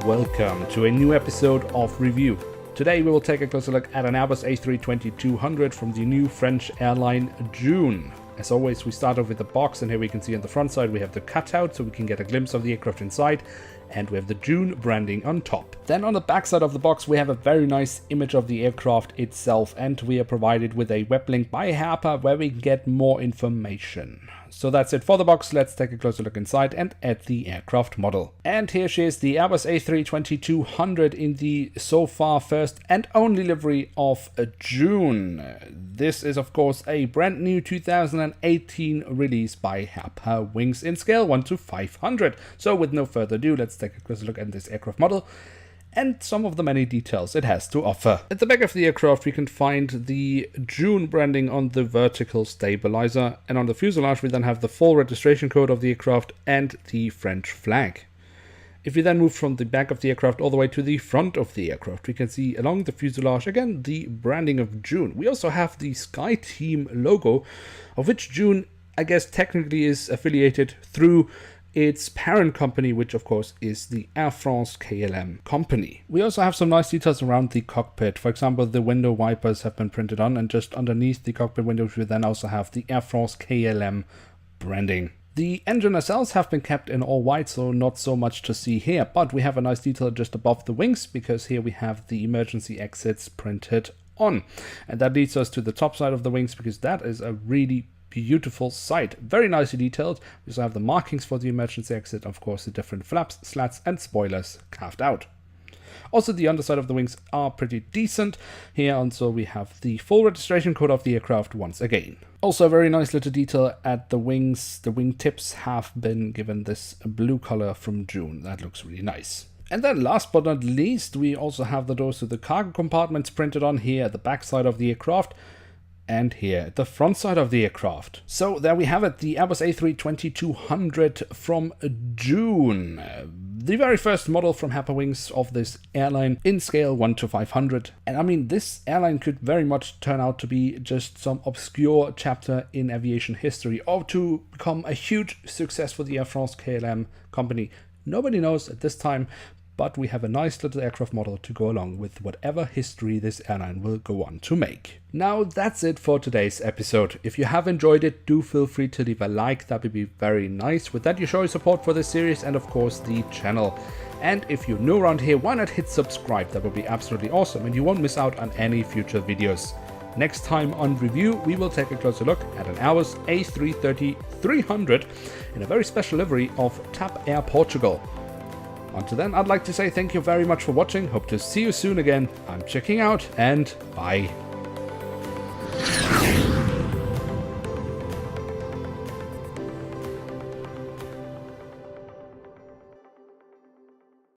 and welcome to a new episode of Review. Today we will take a closer look at an Airbus A320-200 from the new French airline Joon. As always, we start off with the box, and here we can see on the front side we have the cutout so we can get a glimpse of the aircraft inside, and we have the Joon branding on top. Then on the back side of the box we have a very nice image of the aircraft itself, and we are provided with a web link by Herpa where we can get more information. So that's it for the box. Let's take a closer look inside and at the aircraft model. And here she is, the Airbus A320-200 in the so far first and only livery of Joon. This is of course a brand new 2018 release by Herpa Wings in scale 1:500. So with no further ado, let's take a closer look at this aircraft model and some of the many details it has to offer. At the back of the aircraft we can find the Joon branding on the vertical stabilizer, and on the fuselage we then have the full registration code of the aircraft and the French flag. If we then move from the back of the aircraft all the way to the front of the aircraft, we can see along the fuselage again the branding of Joon. We also have the Sky Team logo, of which Joon, I guess, technically is affiliated through its parent company, which of course is the Air France KLM company. We also have some nice details around the cockpit. For example, the window wipers have been printed on, and just underneath the cockpit windows we then also have the Air France KLM branding. The engine nacelles have been kept in all white, so not so much to see here, but we have a nice detail just above the wings, because here we have the emergency exits printed on. And that leads us to the top side of the wings, because that is a really beautiful sight, very nicely detailed. We also have the markings for the emergency exit, of course the different flaps, slats and spoilers carved out. Also the underside of the wings are pretty decent. Here also we have the full registration code of the aircraft once again. Also a very nice little detail at the wings. The wing tips have been given this blue color from Joon. That looks really nice. And then last but not least, we also have the doors to the cargo compartments printed on here at the back side of the aircraft, and here at the front side of the aircraft. So there we have it, the Airbus A320-200 from Joon. The very first model from Herpa Wings of this airline in scale 1:500. And I mean, this airline could very much turn out to be just some obscure chapter in aviation history, or to become a huge success for the Air France KLM company. Nobody knows at this time, but we have a nice little aircraft model to go along with whatever history this airline will go on to make. Now that's it for today's episode. If you have enjoyed it, do feel free to leave a like, that would be very nice. With that you show your support for this series and of course the channel. And if you're new around here, why not hit subscribe, that would be absolutely awesome and you won't miss out on any future videos. Next time on Review we will take a closer look at an Airbus A330-300 in a very special livery of TAP Air Portugal. Until then, I'd like to say thank you very much for watching, hope to see you soon again. I'm checking out, and bye.